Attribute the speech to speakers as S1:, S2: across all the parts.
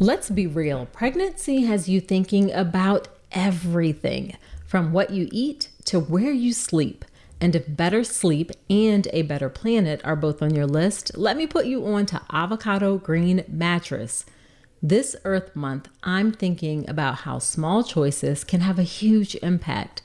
S1: Let's be real. Pregnancy has you thinking about everything from what you eat to where you sleep. And if better sleep and a better planet are both on your list, let me put you on to Avocado Green Mattress. This Earth Month, I'm thinking about how small choices can have a huge impact.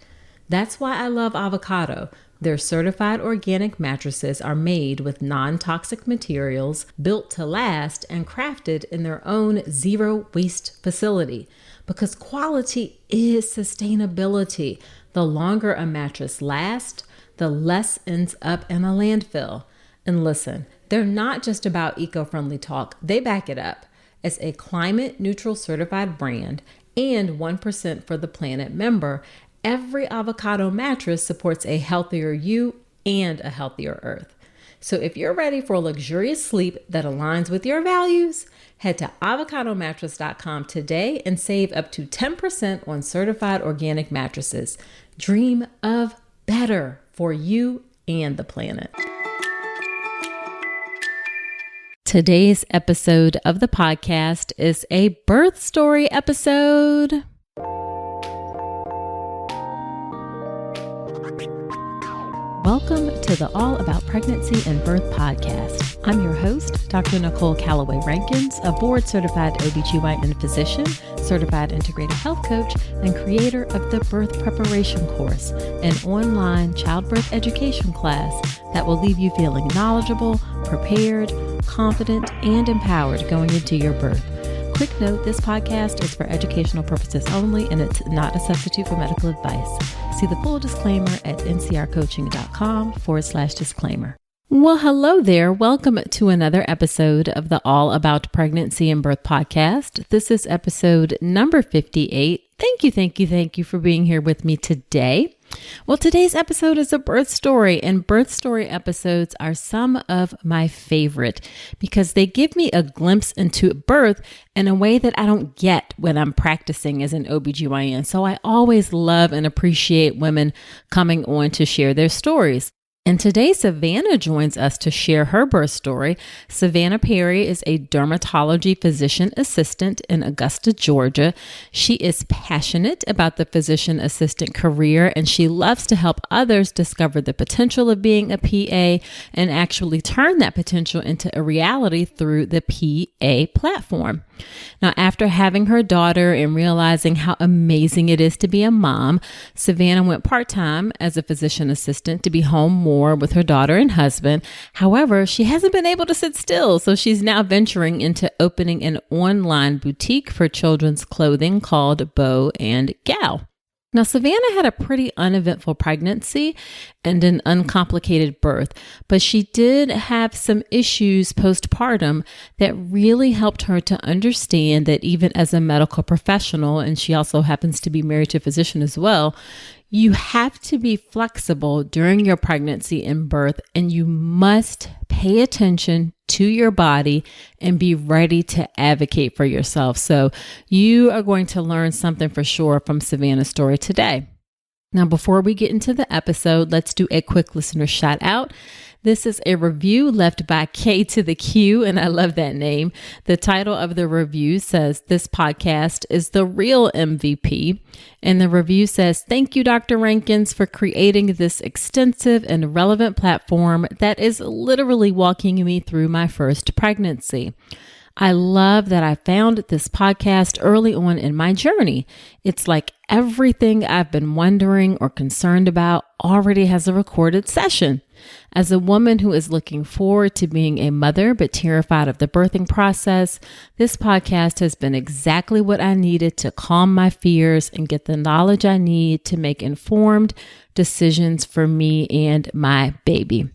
S1: That's why I love Avocado. Their certified organic mattresses are made with non-toxic materials, built to last, and crafted in their own zero waste facility. Because quality is sustainability. The longer a mattress lasts, the less ends up in a landfill. And listen, they're not just about eco-friendly talk. They back it up. As a climate neutral certified brand and 1% for the Planet member, every Avocado mattress supports a healthier you and a healthier earth. So if you're ready for luxurious sleep that aligns with your values, head to avocadomattress.com today and save up to 10% on certified organic mattresses. Dream of better for you and the planet. Today's episode of the podcast is a birth story episode. Welcome to the All About Pregnancy and Birth podcast. I'm your host, Dr. Nicole Calloway Rankins, a board-certified OBGYN physician, certified integrative health coach, and creator of the Birth Preparation Course, an online childbirth education class that will leave you feeling knowledgeable, prepared, confident, and empowered going into your birth. Quick note, this podcast is for educational purposes only, and it's not a substitute for medical advice. See the full disclaimer at ncrcoaching.com/disclaimer. Well, hello there. Welcome to another episode of the All About Pregnancy and Birth podcast. This is episode number 58. Thank you for being here with me today. Well, today's episode is a birth story, and birth story episodes are some of my favorite because they give me a glimpse into birth in a way that I don't get when I'm practicing as an OBGYN. So I always love and appreciate women coming on to share their stories. And today, Savanna joins us to share her birth story. Savanna Perry is a dermatology physician assistant in Augusta, Georgia. She is passionate about the physician assistant career, and she loves to help others discover the potential of being a PA and actually turn that potential into a reality through the PA platform. Now, after having her daughter and realizing how amazing it is to be a mom, Savanna went part-time as a physician assistant to be home more with her daughter and husband. However, she hasn't been able to sit still, so she's now venturing into opening an online boutique for children's clothing called Beau and Gal. Now, Savanna had a pretty uneventful pregnancy and an uncomplicated birth, but she did have some issues postpartum that really helped her to understand that even as a medical professional, and she also happens to be married to a physician as well, you have to be flexible during your pregnancy and birth, and you must pay attention to your body and be ready to advocate for yourself. So you are going to learn something for sure from Savanna's story today. Now, before we get into the episode, let's do a quick listener shout out. This is a review left by K to the Q, and I love that name. The title of the review says, "This podcast is the real MVP." And the review says, "Thank you, Dr. Rankins, for creating this extensive and relevant platform that is literally walking me through my first pregnancy. I love that I found this podcast early on in my journey. It's like everything I've been wondering or concerned about already has a recorded session. As a woman who is looking forward to being a mother but terrified of the birthing process, this podcast has been exactly what I needed to calm my fears and get the knowledge I need to make informed decisions for me and my baby."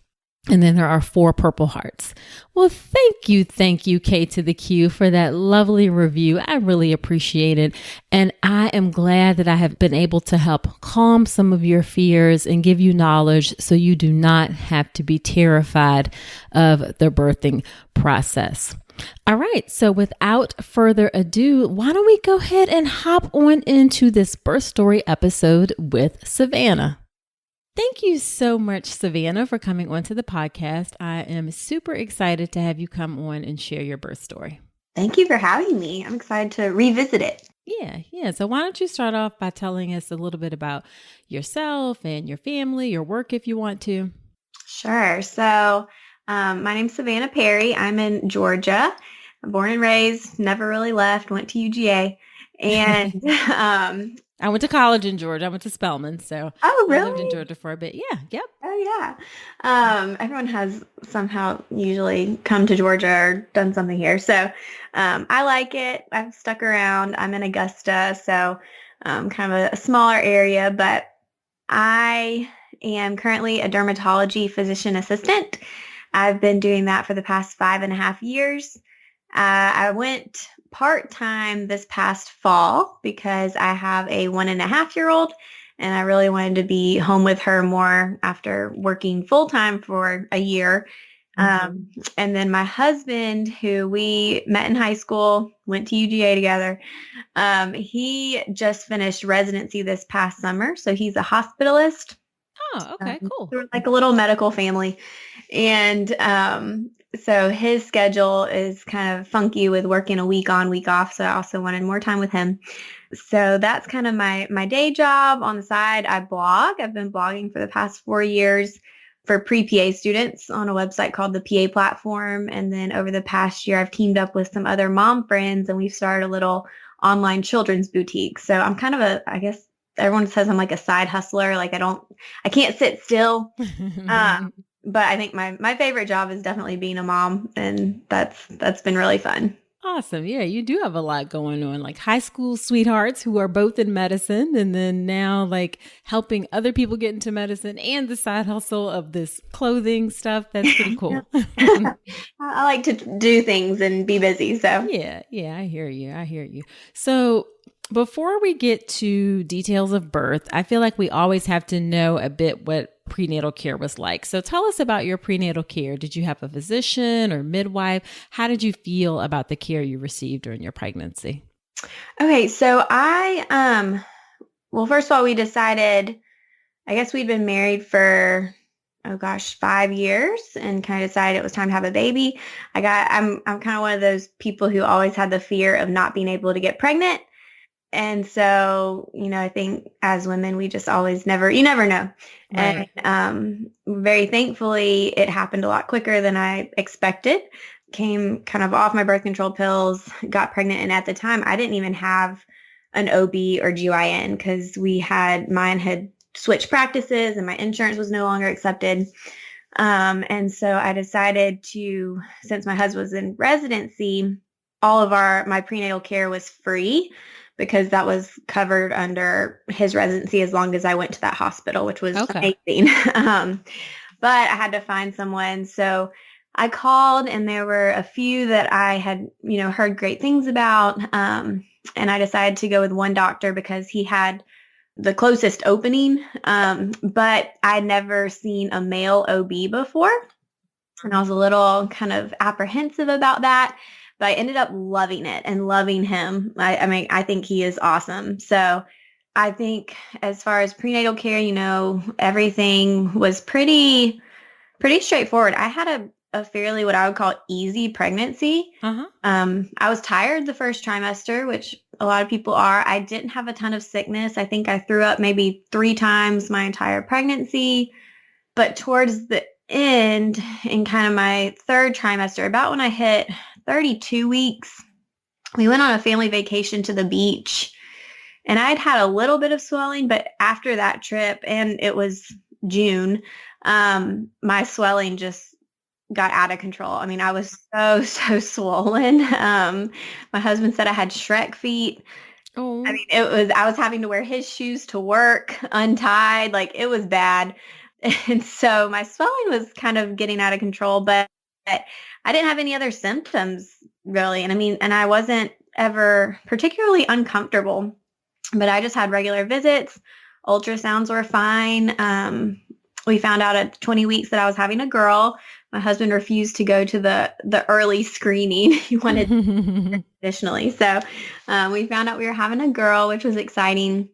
S1: And then there are 4 purple hearts. Well, thank you, K to the Q, for that lovely review. I really appreciate it. And I am glad that I have been able to help calm some of your fears and give you knowledge so you do not have to be terrified of the birthing process. All right, so without further ado, why don't we go ahead and hop on into this birth story episode with Savanna. Thank you so much, Savanna, for coming onto the podcast. I am super excited to have you come on and share your birth story.
S2: Thank you for having me. I'm excited to revisit it.
S1: Yeah. So why don't you start off by telling us a little bit about yourself and your family, your work if you want to?
S2: Sure. My name's Savannah Perry. I'm in Georgia. Born and raised, never really left, went to UGA. And
S1: I went to college in Georgia. I went to Spelman, so
S2: oh,
S1: I lived in
S2: really?
S1: Georgia for a bit. Yeah, yep.
S2: Oh, yeah. Everyone has somehow usually come to Georgia or done something here. I like it. I've stuck around. I'm in Augusta, so kind of a smaller area, but I am currently a dermatology physician assistant. I've been doing that for the past 5.5 years. I went part-time this past fall because I have a 1.5-year-old and I really wanted to be home with her more after working full-time for a year. And then my husband, who we met in high school, went to UGA together. He just finished residency this past summer, so he's a hospitalist.
S1: Oh, okay, cool.
S2: We're like a little medical family. And so his schedule is kind of funky with working a week on, week off. So I also wanted more time with him. So that's kind of my day job. On the side, I blog. I've been blogging for the past 4 years for pre-PA students on a website called the PA Platform. And then over the past year, I've teamed up with some other mom friends and we've started a little online children's boutique. So I'm kind of I guess everyone says I'm like a side hustler. Like I can't sit still. But I think my favorite job is definitely being a mom, and that's been really fun.
S1: Awesome. Yeah, you do have a lot going on, like high school sweethearts who are both in medicine, and then now like helping other people get into medicine and the side hustle of this clothing stuff. That's pretty cool.
S2: I like to do things and be busy. So,
S1: Yeah, I hear you. I hear you. So, before we get to details of birth, I feel like we always have to know a bit what prenatal care was like. So, tell us about your prenatal care. Did you have a physician or midwife? How did you feel about the care you received during your pregnancy?
S2: okay, so well, first of all, we decided, I guess we'd been married for, oh gosh, 5 years and kind of decided it was time to have a baby. I'm kind of one of those people who always had the fear of not being able to get pregnant. And so, I think as women, we just always you never know.
S1: Right.
S2: And very thankfully, it happened a lot quicker than I expected. Came kind of off my birth control pills, got pregnant. And at the time, I didn't even have an OB or GYN because mine had switched practices and my insurance was no longer accepted. And so I decided since my husband was in residency, all of my prenatal care was free because that was covered under his residency as long as I went to that hospital, which was amazing. But I had to find someone. So I called and there were a few that I had, heard great things about. And I decided to go with one doctor because he had the closest opening. But I'd never seen a male OB before. And I was a little kind of apprehensive about that. But I ended up loving it and loving him. I mean, I think he is awesome. So I think as far as prenatal care, everything was pretty straightforward. I had a fairly what I would call easy pregnancy. I was tired the first trimester, which a lot of people are. I didn't have a ton of sickness. I think I threw up maybe 3 times my entire pregnancy. But towards the end, in kind of my third trimester, about when I hit 32 weeks, we went on a family vacation to the beach. And I'd had a little bit of swelling, but after that trip, and it was June, my swelling just got out of control. I mean, I was so swollen. My husband said I had Shrek feet.
S1: Oh.
S2: I mean, I was having to wear his shoes to work untied. Like it was bad. And so my swelling was kind of getting out of control, but I didn't have any other symptoms really. And I wasn't ever particularly uncomfortable, but I just had regular visits. Ultrasounds were fine. We found out at 20 weeks that I was having a girl. My husband refused to go to the early screening. He wanted additionally. So we found out we were having a girl, which was exciting.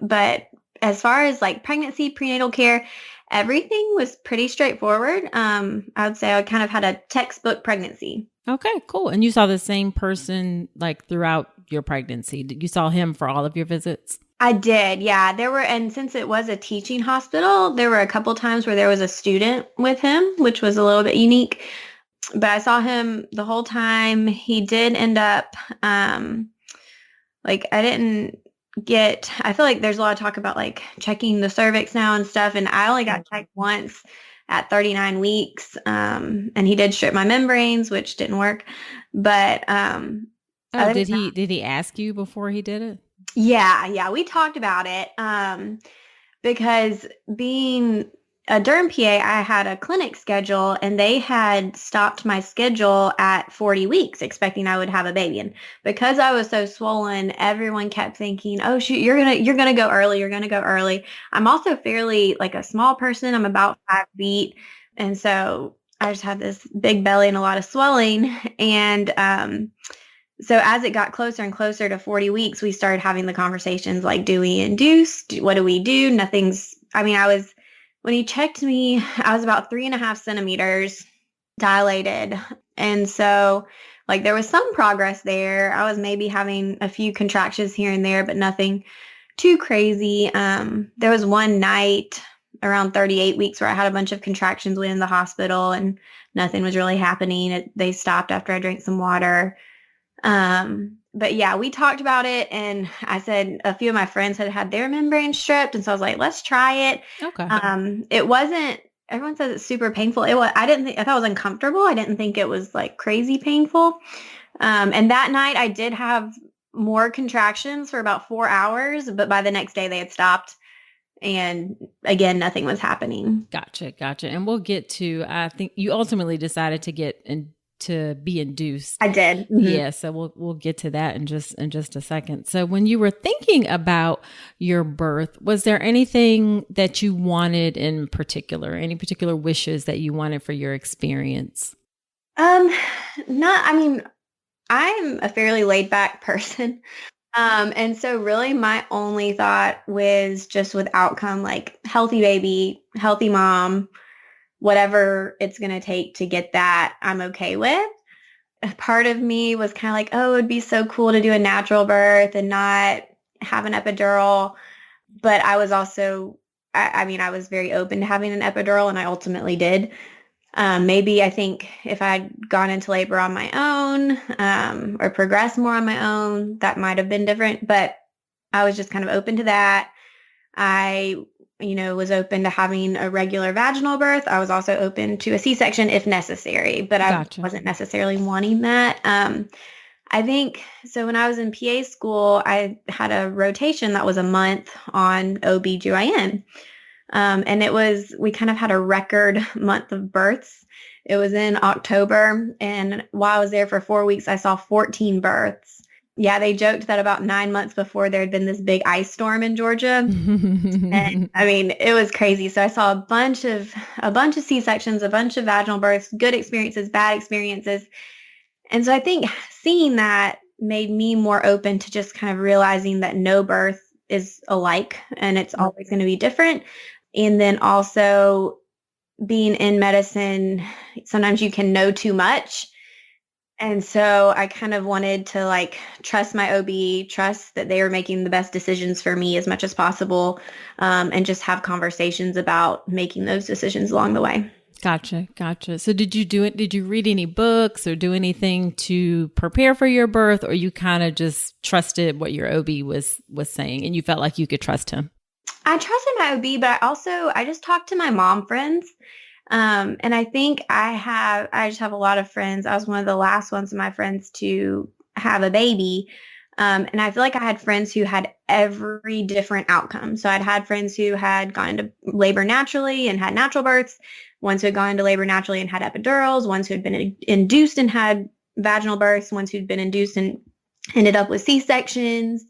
S2: But as far as like pregnancy, prenatal care, everything was pretty straightforward. I would say I kind of had a textbook pregnancy.
S1: Okay, cool. And you saw the same person like throughout your pregnancy. You saw him for all of your visits?
S2: I did, yeah. And since it was a teaching hospital, there were a couple times where there was a student with him, which was a little bit unique. But I saw him the whole time. He did end up, like, I feel like there's a lot of talk about like checking the cervix now and stuff. And I only got checked once at 39 weeks. And he did strip my membranes, which didn't work. But,
S1: Oh, did he ask you before he did it?
S2: yeah, we talked about it. Because being a derm PA, I had a clinic schedule and they had stopped my schedule at 40 weeks, expecting I would have a baby. And because I was so swollen, everyone kept thinking, oh, shoot, you're going to go early. You're going to go early. I'm also fairly like a small person. I'm about 5 feet. And so I just had this big belly and a lot of swelling. And, so as it got closer and closer to 40 weeks, we started having the conversations like, do we induce? What do we do? When he checked me, I was about 3.5 centimeters dilated. And so like there was some progress there. I was maybe having a few contractions here and there, but nothing too crazy. There was one night around 38 weeks where I had a bunch of contractions within the hospital and nothing was really happening. They stopped after I drank some water. But yeah, we talked about it and I said a few of my friends had their membrane stripped. And so I was like, let's try it.
S1: Okay.
S2: Everyone says it's super painful. I thought it was uncomfortable. I didn't think it was like crazy painful. And that night I did have more contractions for about 4 hours, but by the next day they had stopped. And again, nothing was happening.
S1: Gotcha. And we'll get to, I think you ultimately decided to be induced.
S2: I did.
S1: Mm-hmm. Yeah. So we'll get to that in just a second. So when you were thinking about your birth, was there anything that you wanted in particular, any particular wishes that you wanted for your experience?
S2: I'm a fairly laid back person. And so really my only thought was just with outcome, like healthy baby, healthy mom, whatever it's going to take to get that, I'm okay with. Part of me was kind of like, oh, it would be so cool to do a natural birth and not have an epidural. But I was also, I was very open to having an epidural and I ultimately did. Maybe I think if I had gone into labor on my own or progressed more on my own, that might have been different. But I was just kind of open to that. I was open to having a regular vaginal birth. I was also open to a C-section if necessary, but Gotcha. I wasn't necessarily wanting that. I think, so when I was in PA school, I had a rotation that was a month on OB/GYN. And we kind of had a record month of births. It was in October. And while I was there for 4 weeks, I saw 14 births. Yeah, they joked that about 9 months before there had been this big ice storm in Georgia. And it was crazy. So I saw a bunch of C-sections, a bunch of vaginal births, good experiences, bad experiences. And so I think seeing that made me more open to just kind of realizing that no birth is alike and it's always going to be different. And then also being in medicine, sometimes you can know too much. And so I kind of wanted to like trust my OB, trust that they were making the best decisions for me as much as possible, and just have conversations about making those decisions along the way.
S1: Gotcha. So did you read any books or do anything to prepare for your birth, or you kind of just trusted what your OB was saying and you felt like you could trust him?
S2: I trusted my OB, but I just talked to my mom friends. And I think I just have a lot of friends. I was one of the last ones of my friends to have a baby. And I feel like I had friends who had every different outcome. So I'd had friends who had gone into labor naturally and had natural births, ones who had gone into labor naturally and had epidurals, ones who had been induced and had vaginal births, ones who'd been induced and ended up with C-sections.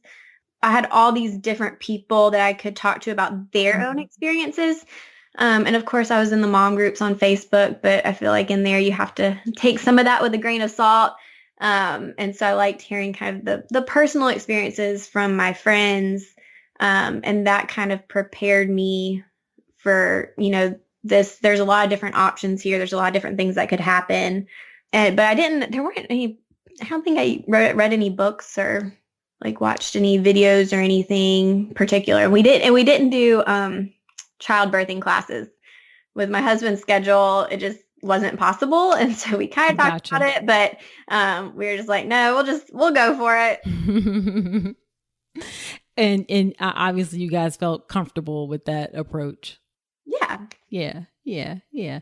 S2: I had all these different people that I could talk to about their own experiences. And of course, I was in the mom groups on Facebook, but I feel like in there you have to take some of that with a grain of salt. And so I liked hearing kind of the personal experiences from my friends. And that kind of prepared me for, there's a lot of different options here. There's a lot of different things that could happen. but there weren't any, I don't think I read any books or like watched any videos or anything particular. We didn't do childbirthing classes. With my husband's schedule, it just wasn't possible. And so we kind of talked
S1: Gotcha.
S2: about it, but we were just like, no, we'll go for it.
S1: And obviously you guys felt comfortable with that approach.
S2: Yeah.
S1: Yeah.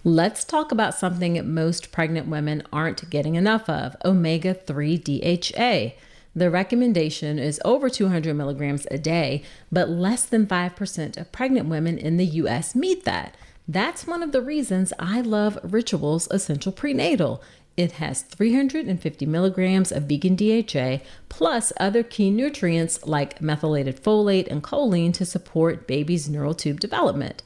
S1: Let's talk about something most pregnant women aren't getting enough of, omega-3 DHA. The recommendation is over 200 milligrams a day, but less than 5% of pregnant women in the U.S. meet that. That's one of the reasons I love Ritual's Essential Prenatal. It has 350 milligrams of vegan DHA plus other key nutrients like methylated folate and choline to support baby's neural tube development.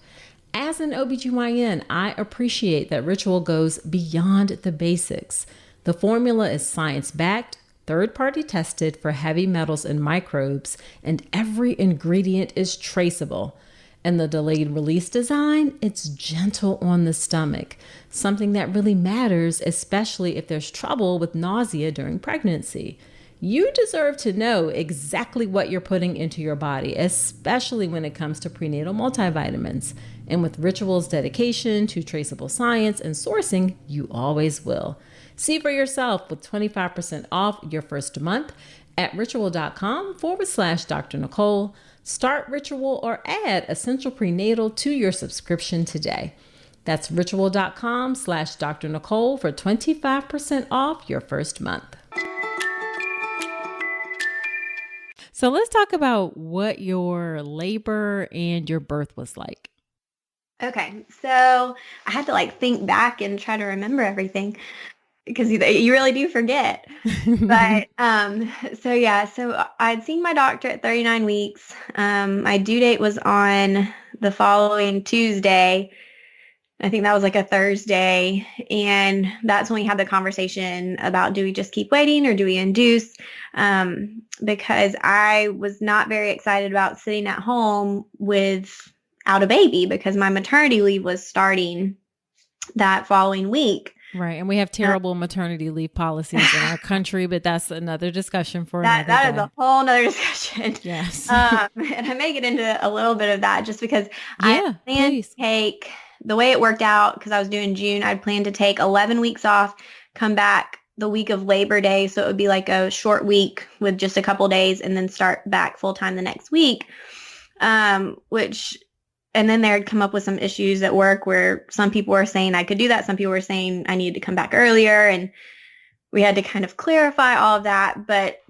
S1: As an OBGYN, I appreciate that Ritual goes beyond the basics. The formula is science-backed, third-party tested for heavy metals and microbes, and every ingredient is traceable. And the delayed release design, it's gentle on the stomach, something that really matters, especially if there's trouble with nausea during pregnancy. You deserve to know exactly what you're putting into your body, especially when it comes to prenatal multivitamins. And with Ritual's dedication to traceable science and sourcing, you always will. See for yourself with 25% off your first month at ritual.com/Dr. Nicole. Start Ritual or add Essential Prenatal to your subscription today. That's ritual.com/Dr. Nicole for 25% off your first month. So let's talk about what your labor and your birth was like.
S2: Okay. So I had to like think back and try to remember everything because you really do forget. But so I'd seen my doctor at 39 weeks. My due date was on the following Tuesday. I think that was like a Thursday. And that's when we had the conversation about, do we just keep waiting or do we induce? Because I was not very excited about sitting at home without a baby because my maternity leave was starting that following week.
S1: Right. And we have terrible maternity leave policies in our country, but that's another discussion for another day.
S2: That is a whole nother discussion.
S1: Yes.
S2: And I may get into a little bit of that just because I planned to take, the way it worked out, because I was doing June, I'd planned to take 11 weeks off, come back the week of Labor Day. So it would be like a short week with just a couple days and then start back full time the next week. And then they'd come up with some issues at work where some people were saying I could do that. Some people were saying I needed to come back earlier, and we had to kind of clarify all of that. But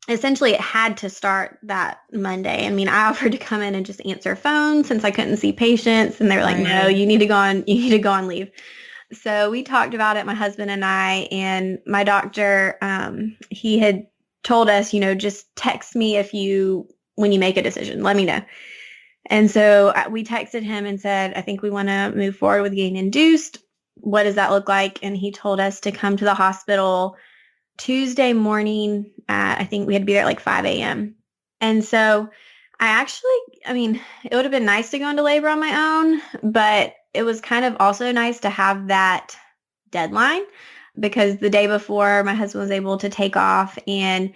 S2: essentially it had to start that Monday. I mean, I offered to come in and just answer phones since I couldn't see patients, and they were like, no, you need to go on leave. So we talked about it, my husband and I, and my doctor, he had told us, just text me when you make a decision, let me know. And so we texted him and said, I think we want to move forward with getting induced. What does that look like? And he told us to come to the hospital Tuesday morning. I think we had to be there at like 5 a.m. And so it would have been nice to go into labor on my own, but it was kind of also nice to have that deadline because the day before my husband was able to take off, and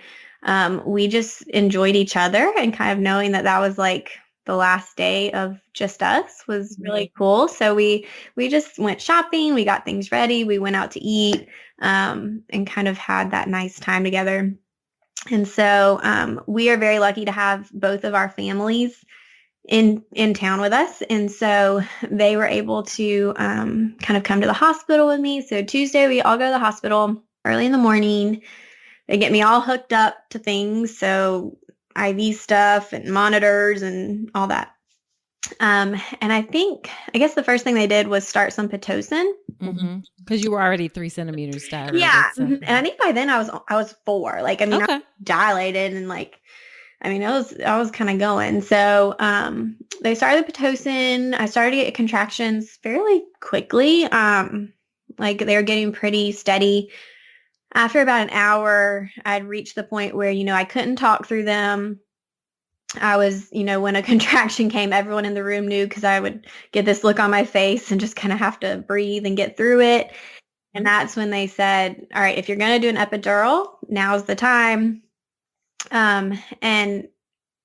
S2: we just enjoyed each other, and kind of knowing that was like the last day of just us was really cool. So we just went shopping, we got things ready, we went out to eat, and kind of had that nice time together. And so we are very lucky to have both of our families in town with us. And so they were able to kind of come to the hospital with me. So Tuesday, we all go to the hospital early in the morning. They get me all hooked up to things. So IV stuff and monitors and all that. And I guess the first thing they did was start some Pitocin.
S1: Because you were already 3 centimeters dilated.
S2: Yeah.
S1: So.
S2: And I think by then I was 4. Like, I mean, I was dilated and I was kind of going. So they started the Pitocin. I started to get contractions fairly quickly. Like they were getting pretty steady. After about an hour, I'd reached the point where, I couldn't talk through them. I was, when a contraction came, everyone in the room knew because I would get this look on my face and just kind of have to breathe and get through it. And that's when they said, all right, if you're going to do an epidural, now's the time. And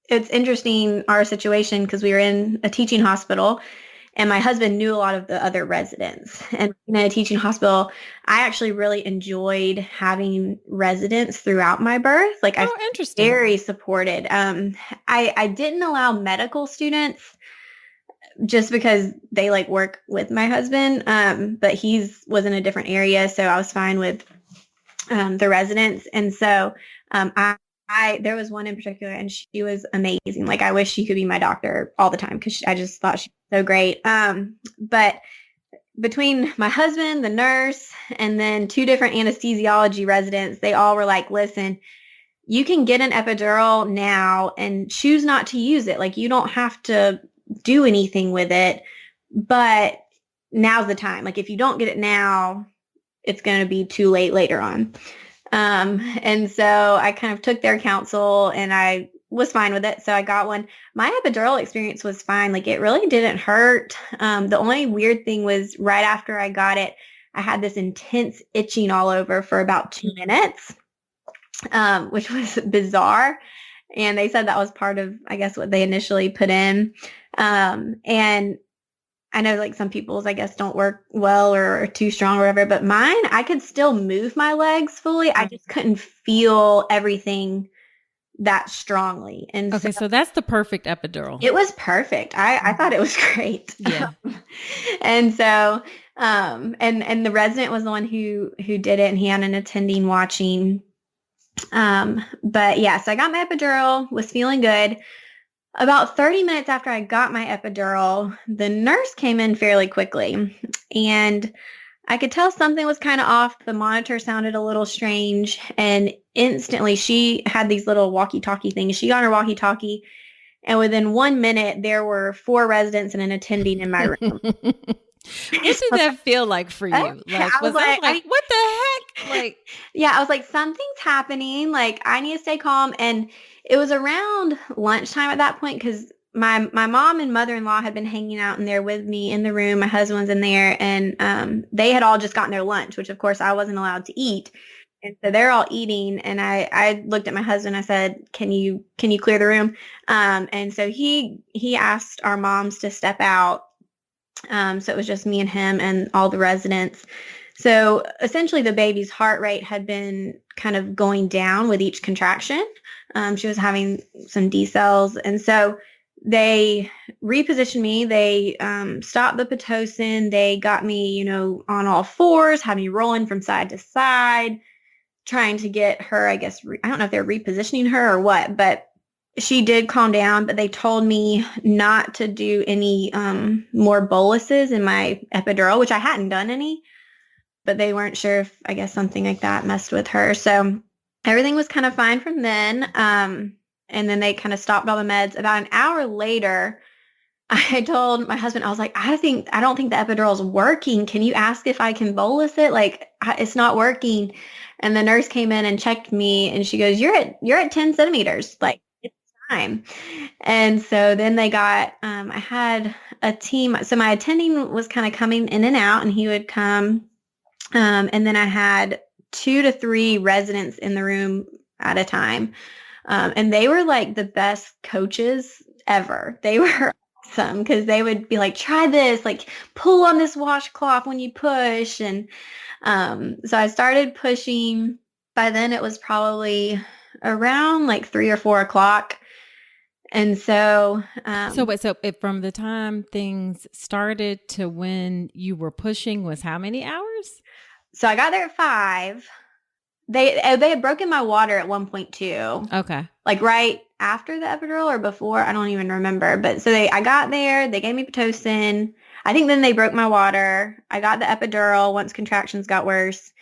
S2: it's interesting, our situation, because we were in a teaching hospital and my husband knew a lot of the other residents. And in a teaching hospital, I actually really enjoyed having residents throughout my birth. Like, I was very supported. I didn't allow medical students just because they like work with my husband. But was in a different area, so I was fine with the residents. And so there was one in particular, and she was amazing. Like, I wish she could be my doctor all the time because I just thought she was so great. But between my husband, the nurse, and then 2 different anesthesiology residents, they all were like, listen, you can get an epidural now and choose not to use it. Like, you don't have to do anything with it, but now's the time. Like, if you don't get it now, it's going to be too late later on. And so I kind of took their counsel and I was fine with it. So I got one. My epidural experience was fine. Like, it really didn't hurt. The only weird thing was right after I got it, I had this intense itching all over for about 2 minutes, which was bizarre. And they said that was part of, I guess, what they initially put in. And I know like some people's, I guess, don't work well or are too strong or whatever, but mine, I could still move my legs fully. I just couldn't feel everything that strongly. And
S1: so that's the perfect epidural.
S2: It was perfect. I thought it was great.
S1: Yeah.
S2: And so, and the resident was the one who did it, and he had an attending watching. But yeah, so I got my epidural, was feeling good. About 30 minutes after I got my epidural, the nurse came in fairly quickly, and I could tell something was kind of off. The monitor sounded a little strange, and instantly she had these little walkie-talkie things. She got her walkie-talkie, and within 1 minute, there were 4 residents and an attending in my room.
S1: What did that feel like for you? Like, I was like, what the heck? Like,
S2: yeah, I was like, something's happening. Like, I need to stay calm. And it was around lunchtime at that point because my mom and mother-in-law had been hanging out in there with me in the room. My husband was in there, and they had all just gotten their lunch, which of course I wasn't allowed to eat. And so they're all eating, and I looked at my husband. I said, "Can you clear the room?" And so he asked our moms to step out. So it was just me and him and all the residents. So essentially the baby's heart rate had been kind of going down with each contraction. She was having some decels. And so they repositioned me. They stopped the Pitocin. They got me, on all fours, had me rolling from side to side, trying to get her, I guess, I don't know if they're repositioning her or what, but she did calm down, but they told me not to do any more boluses in my epidural, which I hadn't done any, but they weren't sure if, I guess, something like that messed with her. So everything was kind of fine from then. And then they kind of stopped all the meds. About an hour later, I told my husband, I was like, I don't think the epidural is working. Can you ask if I can bolus it? Like, it's not working. And the nurse came in and checked me, and she goes, you're at 10 centimeters. Like, time. And so then they got, I had a team. So my attending was kind of coming in and out, and he would come. And then I had 2 to 3 residents in the room at a time. And they were like the best coaches ever. They were awesome because they would be like, try this, like pull on this washcloth when you push. And so I started pushing. By then it was probably around like 3 or 4 o'clock. And so,
S1: so from the time things started to when you were pushing was how many hours?
S2: So I got there at 5. They had broken my water at 1.2.
S1: Okay.
S2: Like right after the epidural or before, I don't even remember. But so I got there, they gave me Pitocin. I think then they broke my water. I got the epidural once contractions got worse.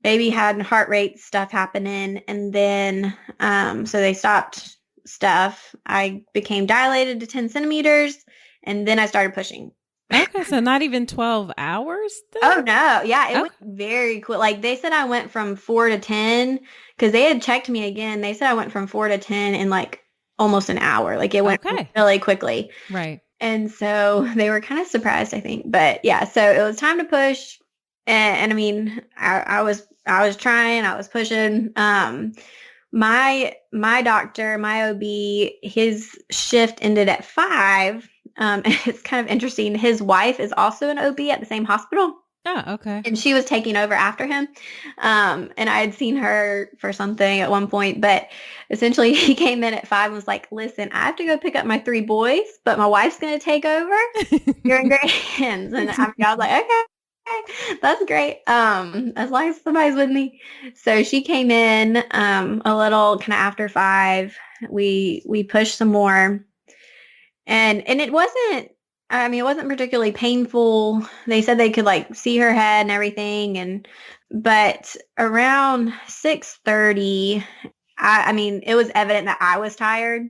S2: Baby had heart rate stuff happening. And then, so they stopped stuff. I became dilated to 10 centimeters, and then I started pushing.
S1: Okay, so not even 12 hours?
S2: Then? Oh, no. Yeah, it went very quick. Like, they said I went from 4 to 10, because they had checked me again. They said I went from 4 to 10 in, like, almost an hour. Like it went really quickly.
S1: Right.
S2: And so they were kind of surprised, I think. But yeah, so it was time to push. And I mean, I was trying, I was pushing. My doctor, my OB, his shift ended at 5. It's kind of interesting. His wife is also an OB at the same hospital.
S1: Oh, okay.
S2: And she was taking over after him. And I had seen her for something at one point, but essentially he came in at 5 and was like, listen, I have to go pick up my 3 boys, but my wife's going to take over. You're in great hands. And I was like, okay, that's great. As long as somebody's with me. So she came in, a little kind of after 5. We pushed some more, and it wasn't particularly painful. They said they could like see her head and everything. But around 6:30, it was evident that I was tired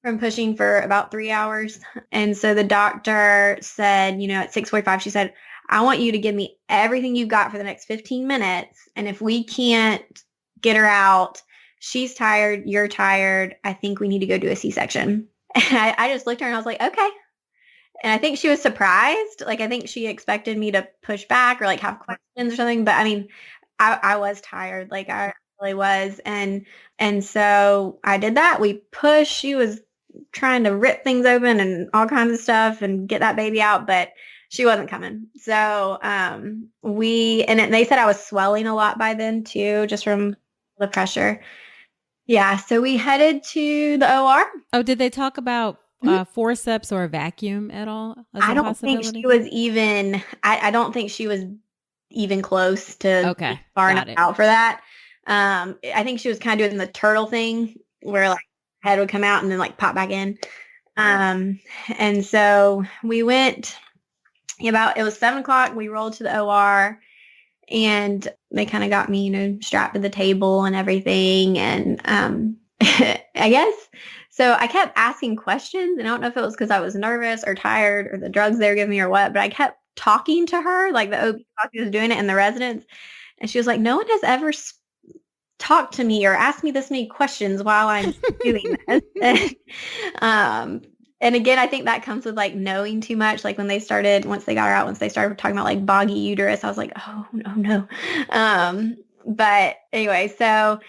S2: from pushing for about 3 hours. And so the doctor said, at 6:45, she said, I want you to give me everything you've got for the next 15 minutes. And if we can't get her out, she's tired, you're tired, I think we need to go do a C-section. And I just looked at her and I was like, okay. And I think she was surprised. Like, I think she expected me to push back or like have questions or something. But I mean, I was tired. Like I really was. And so I did that. We pushed. She was trying to rip things open and all kinds of stuff and get that baby out, but she wasn't coming. So they said I was swelling a lot by then too, just from the pressure. Yeah. So we headed to the OR.
S1: Oh, did they talk about forceps or a vacuum at all?
S2: I don't think she was even, I don't think she was even close to far enough out for that. I think she was kind of doing the turtle thing where like head would come out and then like pop back in. And so we went it was 7:00. We rolled to the OR and they kind of got me, strapped to the table and everything. And I guess, so I kept asking questions, and I don't know if it was because I was nervous or tired or the drugs they were giving me or what, but I kept talking to her, like the OB was doing it and the residents. And she was like, no one has ever talked to me or asked me this many questions while I'm doing this. And again, I think that comes with like knowing too much. Like once they started talking about like boggy uterus, I was like, oh no. But anyway, so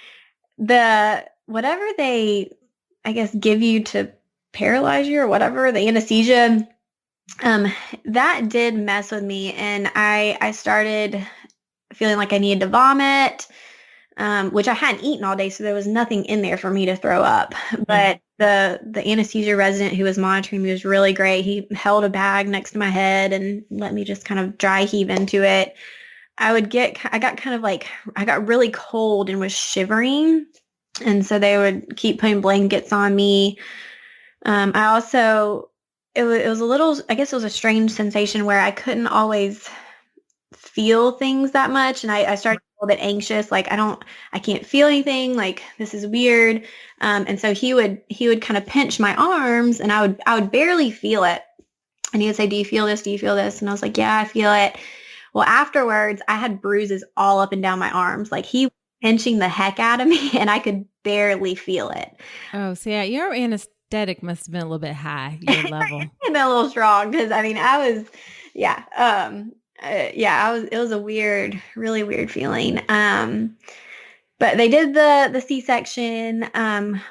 S2: whatever they, I guess, give you to paralyze you or whatever, the anesthesia, that did mess with me. And I started feeling like I needed to vomit, which I hadn't eaten all day. So there was nothing in there for me to throw up. But the anesthesia resident who was monitoring me was really great. He held a bag next to my head and let me just kind of dry heave into it. I got really cold and was shivering. And so they would keep putting blankets on me. It was a little, I guess it was a strange sensation where I couldn't always feel things that much. And I started a little bit anxious. Like, I can't feel anything. Like, this is weird. And so he would kind of pinch my arms and I would barely feel it. And he would say, do you feel this? Do you feel this? And I was like, yeah, I feel it. Well, afterwards I had bruises all up and down my arms. Like he was pinching the heck out of me and I could barely feel it. Oh,
S1: so yeah, your anesthetic must have been a little bit high, your level.
S2: It been a little strong because I was, it was a really weird feeling. But they did the C-section.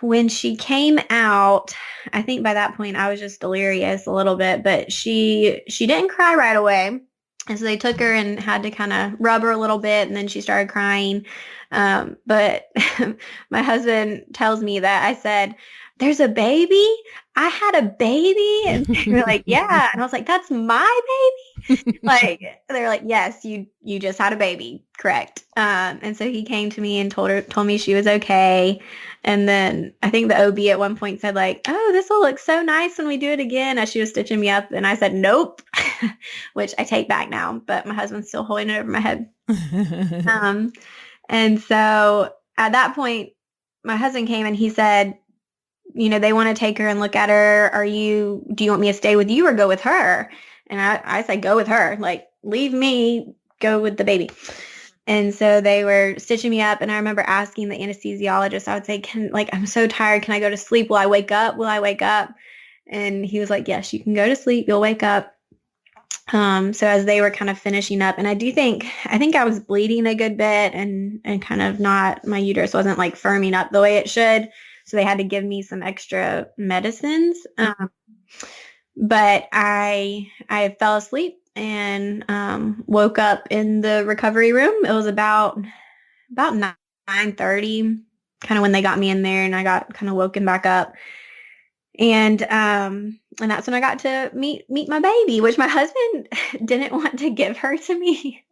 S2: When she came out, I think by that point I was just delirious a little bit, but she didn't cry right away. And so they took her and had to kind of rub her a little bit, and then she started crying. But my husband tells me that I said, there's a baby? I had a baby? And they were like, yeah. And I was like, that's my baby? Like, they're like, yes, you just had a baby. Correct. And so he came to me and told me she was okay. And then I think the OB at one point said like, oh, this will look so nice when we do it again, as she was stitching me up. And I said, nope, which I take back now, but my husband's still holding it over my head. And so at that point, my husband came and he said, they want to take her and look at her. Do you want me to stay with you or go with her? And I said, go with her. Like, leave me, go with the baby. And so they were stitching me up. And I remember asking the anesthesiologist, I would say, I'm so tired. Can I go to sleep? Will I wake up? Will I wake up? And he was like, yes, you can go to sleep. You'll wake up. So as they were kind of finishing up, and I think I was bleeding a good bit and kind of not, my uterus wasn't like firming up the way it should. So they had to give me some extra medicines. But I fell asleep and woke up in the recovery room. It was about 9:30, kind of when they got me in there, and I got kind of woken back up. And that's when I got to meet my baby, which my husband didn't want to give her to me.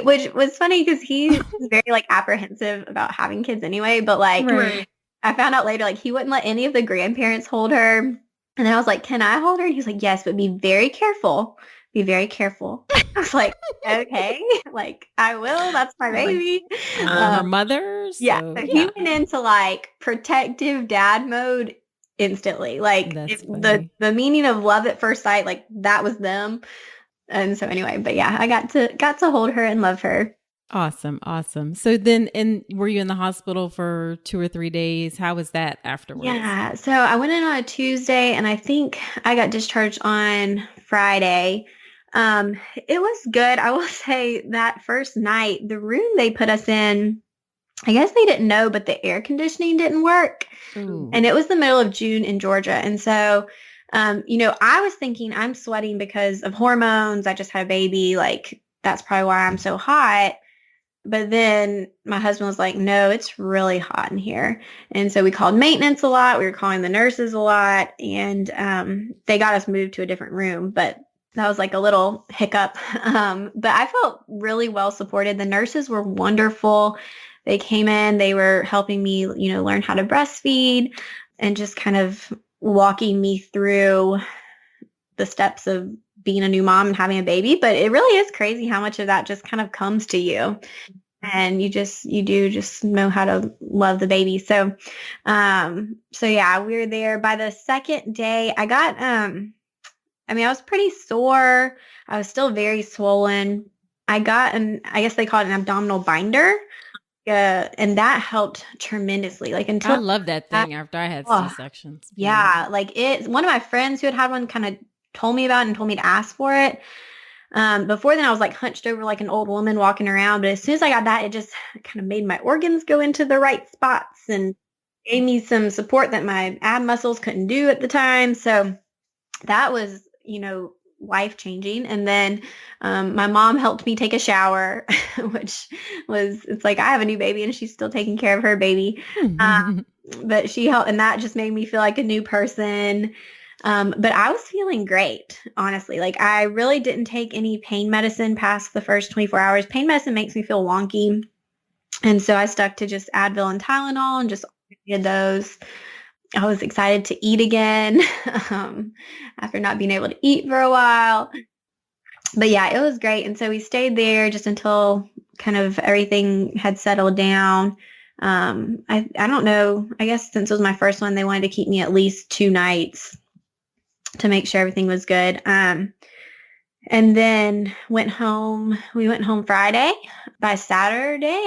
S2: Which was funny because he's very like apprehensive about having kids anyway. But like,
S1: Right.
S2: I found out later, like he wouldn't let any of the grandparents hold her. And then I was like, can I hold her? And he's like, yes, but be very careful. Be very careful. I was like, okay, like I will. That's my baby.
S1: Her mother.
S2: So he went into like protective dad mode instantly. Like the meaning of love at first sight, like that was them. And so anyway, but yeah, I got to hold her and love her.
S1: Awesome. So then, were you in the hospital for 2 or 3 days? How was that afterwards?
S2: Yeah. So I went in on a Tuesday and I think I got discharged on Friday. It was good. I will say that first night, the room they put us in, I guess they didn't know, but the air conditioning didn't work. Ooh. And it was the middle of June in Georgia. And so, I was thinking I'm sweating because of hormones. I just had a baby. Like, that's probably why I'm so hot. But then my husband was like, no, it's really hot in here. And so we called maintenance a lot. We were calling the nurses a lot. And they got us moved to a different room. But that was like a little hiccup. But I felt really well supported. The nurses were wonderful. They came in, they were helping me, learn how to breastfeed and just kind of walking me through the steps of being a new mom and having a baby. But it really is crazy how much of that just kind of comes to you. And you do just know how to love the baby. So yeah, we were there. By the second day, I got, I was pretty sore. I was still very swollen. I got I guess they call it an abdominal binder. And that helped tremendously. Like until
S1: I love that thing after I had C-sections.
S2: Yeah. Like one of my friends who had one kind of told me about it and told me to ask for it. Before then I was like hunched over like an old woman walking around. But as soon as I got that, it just kind of made my organs go into the right spots and gave me some support that my ab muscles couldn't do at the time. So that was, life-changing. And then my mom helped me take a shower, which it's like I have a new baby and she's still taking care of her baby. But she helped, and that just made me feel like a new person. But I was feeling great, honestly. Like I really didn't take any pain medicine past the first 24 hours. Pain medicine makes me feel wonky. And so I stuck to just Advil and Tylenol and just did those. I was excited to eat again after not being able to eat for a while. But yeah, it was great. And so we stayed there just until kind of everything had settled down. I don't know. I guess since it was my first one, they wanted to keep me at least 2 nights to make sure everything was good. And then went home. We went home Friday. By Saturday,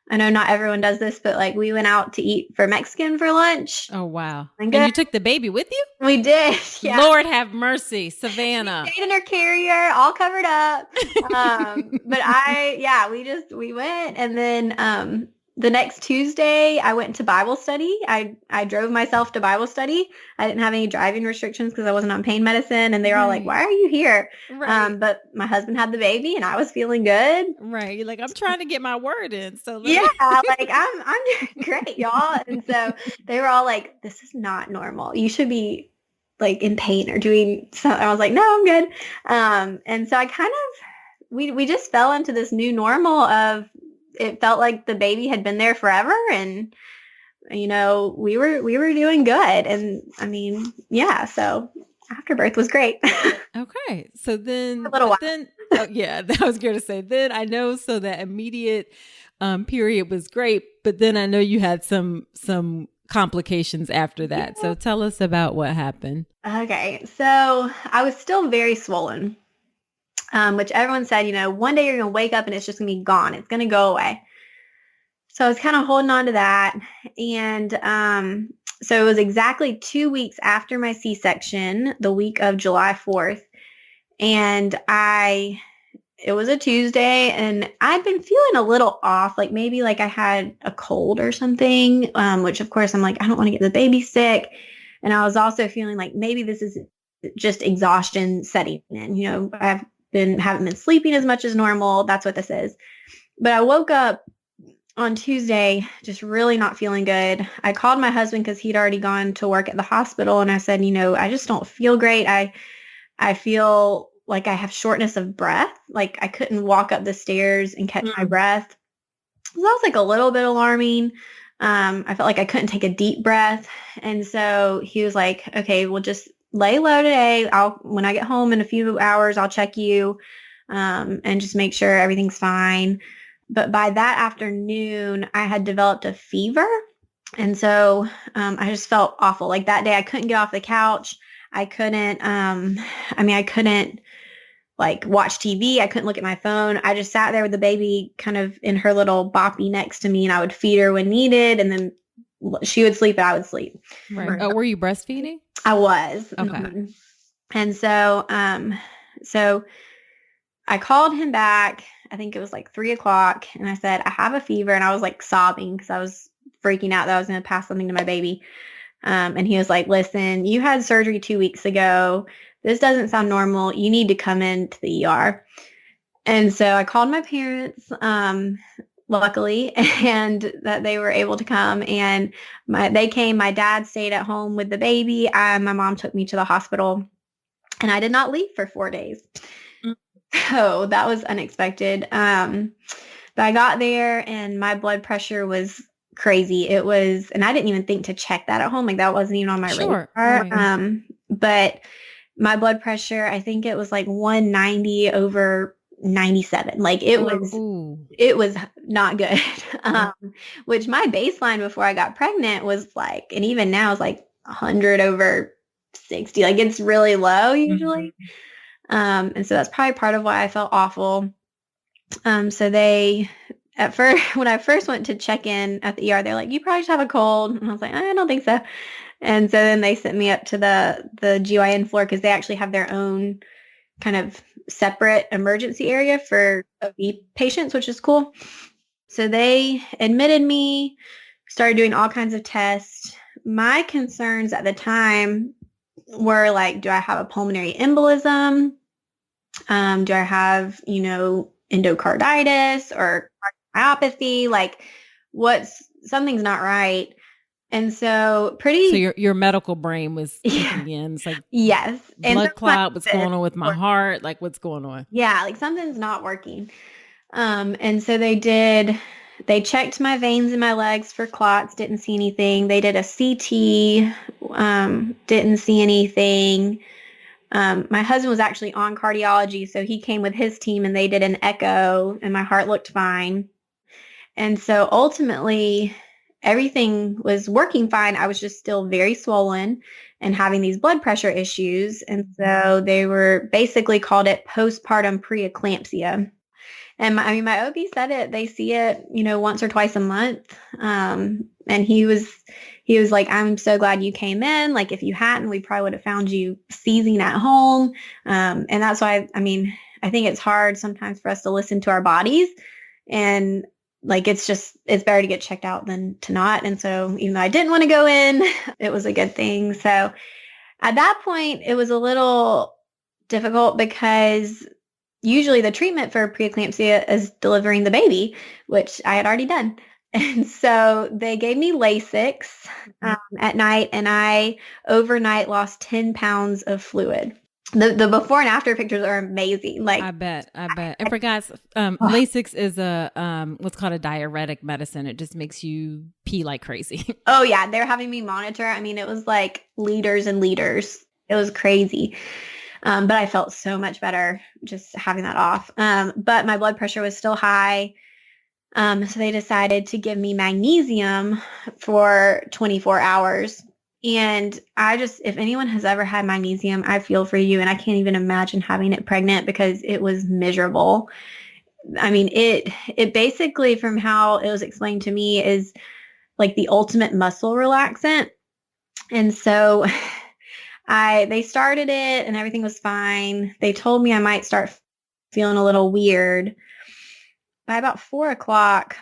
S2: I know not everyone does this, but like we went out to eat for Mexican for lunch.
S1: Oh, wow. And you took the baby with you?
S2: We did. Yeah.
S1: Lord have mercy, Savanna.
S2: She stayed in her carrier, all covered up. But we went. And then the next Tuesday, I went to Bible study. I drove myself to Bible study. I didn't have any driving restrictions because I wasn't on pain medicine. And they were all like, why are you here? Right. But my husband had the baby and I was feeling good.
S1: Right. You're like, I'm trying to get my word in. So
S2: yeah, like I'm doing great, y'all. And so they were all like, this is not normal. You should be like in pain or doing something. I was like, no, I'm good. And so I kind of, we just fell into this new normal of, it felt like the baby had been there forever and, we were doing good. And so afterbirth was great.
S1: Okay. So then,
S2: a little while.
S1: I was going to say, then I know, so that immediate period was great, but then I know you had some complications after that. Yeah. So tell us about what happened.
S2: Okay. So I was still very swollen. which everyone said, one day you're going to wake up and it's just going to be gone. It's going to go away. So I was kind of holding on to that. And so it was exactly 2 weeks after my C-section, the week of July 4th. And it was a Tuesday, and I'd been feeling a little off, like maybe like I had a cold or something, which of course I'm like, I don't want to get the baby sick. And I was also feeling like maybe this is just exhaustion setting in. Haven't been sleeping as much as normal. That's what this is. But I woke up on Tuesday just really not feeling good. I called my husband because he'd already gone to work at the hospital, and I said, I just don't feel great. I feel like I have shortness of breath. Like I couldn't walk up the stairs and catch my breath. So that was like a little bit alarming. I felt like I couldn't take a deep breath. And so he was like, okay, we'll just lay low today. When I get home in a few hours, I'll check you and just make sure everything's fine. But by that afternoon, I had developed a fever. And so I just felt awful. Like that day, I couldn't get off the couch. I couldn't, I couldn't like watch TV. I couldn't look at my phone. I just sat there with the baby kind of in her little boppy next to me, and I would feed her when needed. And then she would sleep and I would sleep.
S1: Right. Oh, were you breastfeeding?
S2: I was.
S1: Okay.
S2: And so, so I called him back. I think it was like 3:00, and I said, I have a fever. And I was like sobbing because I was freaking out that I was going to pass something to my baby. And he was like, listen, you had surgery 2 weeks ago. This doesn't sound normal. You need to come into the ER. And so I called my parents, luckily, and that they were able to come. And they came. My dad stayed at home with the baby. My mom took me to the hospital, and I did not leave for 4 days. So that was unexpected. But I got there, and my blood pressure was crazy. It was, and I didn't even think to check that at home. Like that wasn't even on my radar. Right. But my blood pressure, I think it was like 190 over 97. Like it was not good. Which my baseline before I got pregnant was like, and even now is like 100 over 60. Like it's really low usually. And so that's probably part of why I felt awful. So when I first went to check in at the ER, they're like, you probably just have a cold. And I was like, I don't think so. And so then they sent me up to the GYN floor because they actually have their own kind of separate emergency area for OB patients, which is cool. So they admitted me, started doing all kinds of tests. My concerns at the time were like, do I have a pulmonary embolism? Do I have, endocarditis or cardiomyopathy? Like something's not right. And so So
S1: your medical brain was kicking in. It's like,
S2: yes.
S1: Blood clot, what's going on with my heart? Like what's going on?
S2: Yeah, like something's not working. And so they checked my veins in my legs for clots, didn't see anything. They did a CT, didn't see anything. My husband was actually on cardiology, so he came with his team and they did an echo, and my heart looked fine. And so ultimately, everything was working fine. I was just still very swollen and having these blood pressure issues. And so they were basically called it postpartum preeclampsia. And my OB said it. They see it, once or twice a month. And he was like, I'm so glad you came in. Like if you hadn't, we probably would have found you seizing at home. And that's why, I think it's hard sometimes for us to listen to our bodies, and like, it's better to get checked out than to not. And so even though I didn't want to go in, it was a good thing. So at that point, it was a little difficult because usually the treatment for preeclampsia is delivering the baby, which I had already done. And so they gave me Lasix at night, and I overnight lost 10 pounds of fluid. The before and after pictures are amazing. Like
S1: I bet. And for guys, Lasix is what's called a diuretic medicine. It just makes you pee like crazy.
S2: Oh yeah, they're having me monitor. It was like liters and liters. It was crazy. But I felt so much better just having that off. But my blood pressure was still high. So they decided to give me magnesium for 24 hours. And if anyone has ever had magnesium, I feel for you. And I can't even imagine having it pregnant because it was miserable. I mean, it basically, from how it was explained to me, is like the ultimate muscle relaxant. And so they started it and everything was fine. They told me I might start feeling a little weird. By about 4 o'clock,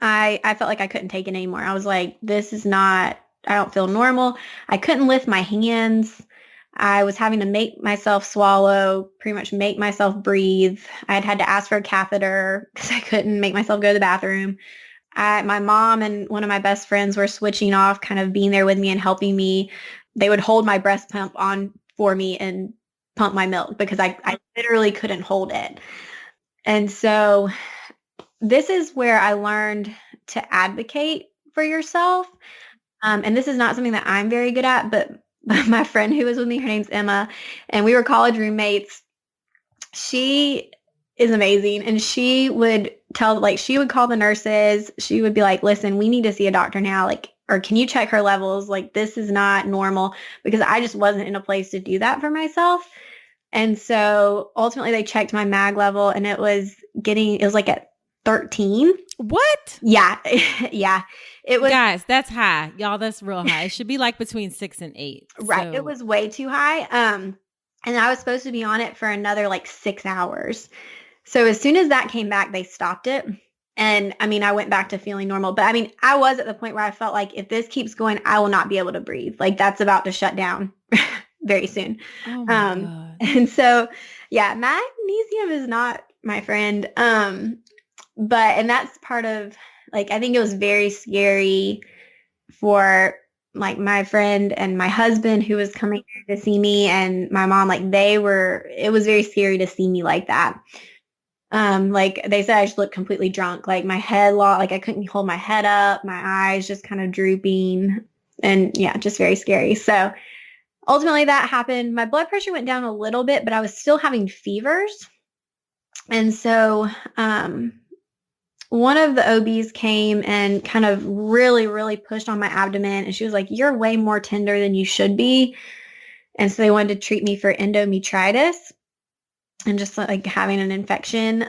S2: I felt like I couldn't take it anymore. I was like, I don't feel normal. I couldn't lift my hands. I was having to make myself swallow, pretty much make myself breathe. I had to ask for a catheter because I couldn't make myself go to the bathroom. My mom and one of my best friends were switching off, kind of being there with me and helping me. They would hold my breast pump on for me and pump my milk because I literally couldn't hold it. And so this is where I learned to advocate for yourself. And this is not something that I'm very good at, but my friend who was with me, her name's Emma, and we were college roommates. She is amazing. And she would she would call the nurses. She would be like, listen, we need to see a doctor now. Or can you check her levels? Like, this is not normal, because I just wasn't in a place to do that for myself. And so ultimately they checked my mag level and it was like at 13.
S1: What?
S2: Yeah. Yeah. It was,
S1: guys, that's high. Y'all, that's real high. It should be like between 6 and 8.
S2: right.
S1: So.
S2: It was way too high. And I was supposed to be on it for another 6 hours. So as soon as that came back, they stopped it. And I mean, I went back to feeling normal, but I mean, I was at the point where I felt like if this keeps going, I will not be able to breathe. Like, that's about to shut down very soon.
S1: Oh my God.
S2: And so, yeah, magnesium is not my friend. And that's part of, I think it was very scary for my friend and my husband who was coming to see me, and my mom, it was very scary to see me like that. They said I just looked completely drunk, my head I couldn't hold my head up, my eyes just kind of drooping, and yeah, just very scary. So ultimately that happened. My blood pressure went down a little bit, but I was still having fevers. And so, one of the OBs came and kind of really, really pushed on my abdomen. And she was like, you're way more tender than you should be. And so they wanted to treat me for endometritis and just having an infection.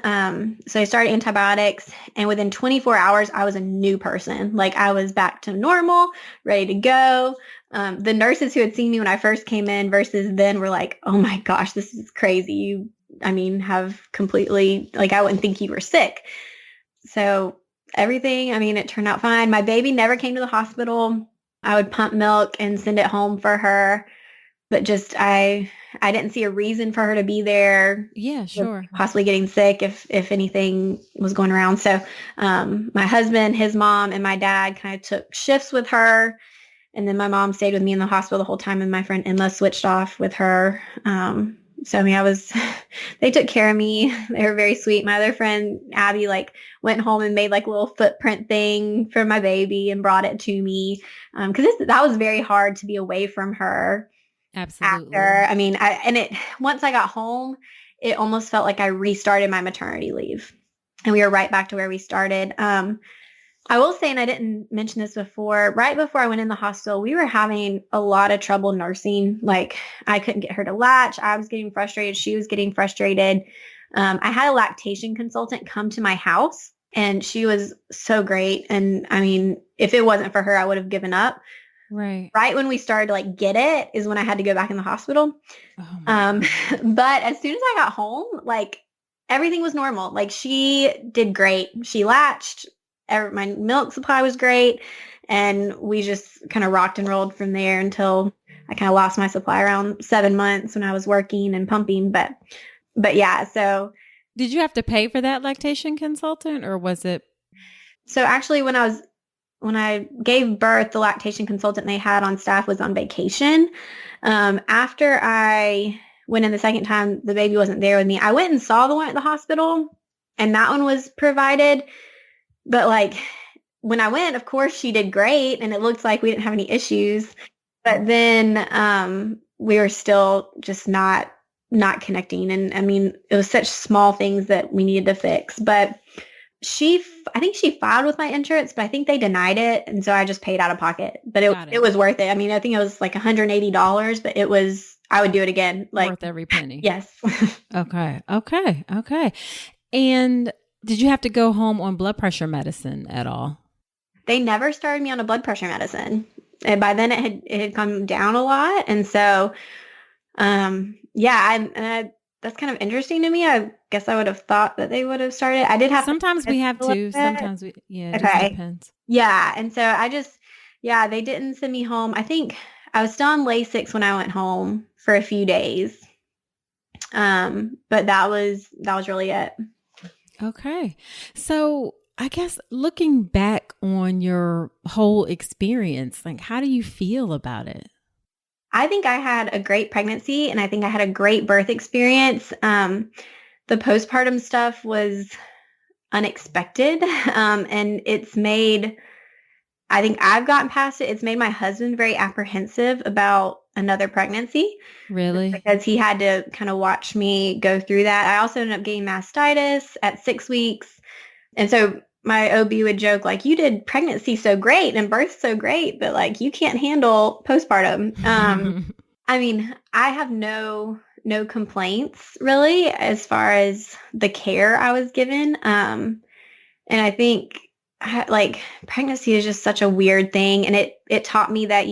S2: So I started antibiotics, and within 24 hours, I was a new person. I was back to normal, ready to go. The nurses who had seen me when I first came in versus then were like, oh my gosh, this is crazy. You, have completely, I wouldn't think you were sick. So everything, it turned out fine. My baby never came to the hospital. I would pump milk and send it home for her. But just, I didn't see a reason for her to be there.
S1: Yeah, sure.
S2: Possibly getting sick if anything was going around. So my husband, his mom, and my dad kind of took shifts with her. And then my mom stayed with me in the hospital the whole time, and my friend Emma switched off with her. So they took care of me. They were very sweet. My other friend, Abby, went home and made a little footprint thing for my baby and brought it to me. Cause that was very hard to be away from her.
S1: Absolutely.
S2: After, once I got home, it almost felt like I restarted my maternity leave, and we were right back to where we started. I will say, and I didn't mention this before, right before I went in the hospital, we were having a lot of trouble nursing. I couldn't get her to latch. I was getting frustrated. She was getting frustrated. I had a lactation consultant come to my house, and she was so great. And if it wasn't for her, I would have given up.
S1: Right.
S2: Right when we started to get it is when I had to go back in the hospital.
S1: Oh
S2: but as soon as I got home, everything was normal. She did great. She latched. My milk supply was great. And we just kind of rocked and rolled from there until I kind of lost my supply around 7 months when I was working and pumping. But yeah, so.
S1: Did you have to pay for that lactation consultant, or was it?
S2: So actually when I gave birth, the lactation consultant they had on staff was on vacation. After I went in the second time, the baby wasn't there with me. I went and saw the one at the hospital, and that one was provided. But when I went, of course, she did great, and it looked like we didn't have any issues. But then we were still just not connecting. And it was such small things that we needed to fix. But I think she filed with my insurance, but I think they denied it. And so I just paid out of pocket, but
S1: Got
S2: it
S1: it.
S2: was worth it. I mean, I think it was like $180, but I would do it again. Like,
S1: Worth every penny.
S2: yes.
S1: Okay. Okay. Okay. And did you have to go home on blood pressure medicine at all?
S2: They never started me on a blood pressure medicine. And by then it had come down a lot. And so, yeah, that's kind of interesting to me. I guess I would have thought that they would have started. I did have to
S1: Sometimes we
S2: miss
S1: have
S2: a little
S1: to.
S2: bit.
S1: Sometimes it just
S2: Okay.
S1: depends.
S2: Yeah. And so yeah, they didn't send me home. I think I was still on Lasix when I went home for a few days. But that was really it.
S1: Okay. So I guess looking back on your whole experience, like how do you feel about it?
S2: I think I had a great pregnancy and I think I had a great birth experience. The postpartum stuff was unexpected. And I think I've gotten past it. It's made my husband very apprehensive about another pregnancy.
S1: Really?
S2: Because he had to kind of watch me go through that. I also ended up getting mastitis at 6 weeks. And so my OB would joke, like, you did pregnancy so great and birth so great, but like you can't handle postpartum. I mean, I have no complaints really as far as the care I was given. And I think like pregnancy is just such a weird thing. And it taught me that